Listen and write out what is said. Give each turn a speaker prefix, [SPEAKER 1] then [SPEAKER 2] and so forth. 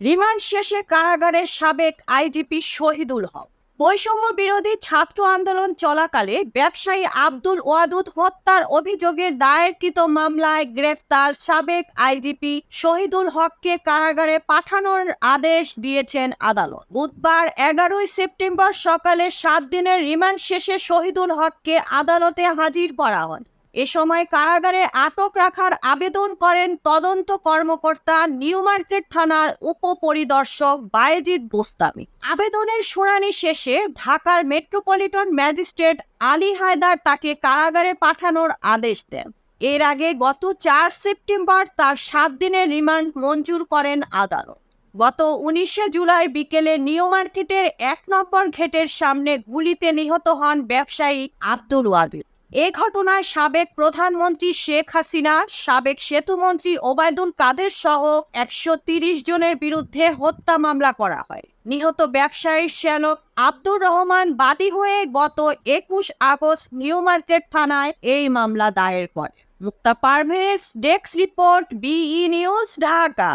[SPEAKER 1] Remand শেষে কারাগারে সাবেক আইজিপি শহীদুল হক। বৈষম্য বিরোধী ছাত্র আন্দোলন চলাকালে ব্যবসায়ী আব্দুল ওয়াদুদ হত্যার অভিযোগে দায়েরকৃত মামলায় গ্রেফতার সাবেক আইজিপি শহীদুল হককে কারাগারে পাঠানোর আদেশ দিয়েছেন আদালত। বুধবার 11 সেপ্টেম্বর সকালে 7 দিনের রিমান্ড শেষে শহীদুল হককে আদালতে হাজির করা হয়। এ সময় কারাগারে আটক রাখার আবেদন করেন তদন্ত কর্মকর্তা নিউ মার্কেট থানার উপপরিদর্শক বায়েজিদ বোস্তামি। আবেদনের শুনানি শেষে ঢাকার মেট্রোপলিটন ম্যাজিস্ট্রেট আলী হায়দার তাকে কারাগারে পাঠানোর আদেশ দেন। এর আগে গত 4 সেপ্টেম্বর তার 7 দিনের রিমান্ড মঞ্জুর করেন আদালত। গত 19 জুলাই বিকেলে নিউ মার্কেটের 1 নম্বর গেটের সামনে গুলিতে নিহত হন ব্যবসায়ী আব্দুল ওয়াদুদ। এ ঘটনায় সাবেক প্রধানমন্ত্রী শেখ হাসিনা, সাবেক সেতুমন্ত্রী ওবায়দুল কাদের সহ 130 জনের বিরুদ্ধে হত্যা মামলা করা হয়। নিহত ব্যবসায়ীর শ্যালক আব্দুর রহমান বাদী হয়ে গত 21 আগস্ট নিউ মার্কেট থানায় এই মামলা দায়ের করে। মুক্তা পারভেজ, ডেস্ক রিপোর্ট, বিই নিউজ, ঢাকা।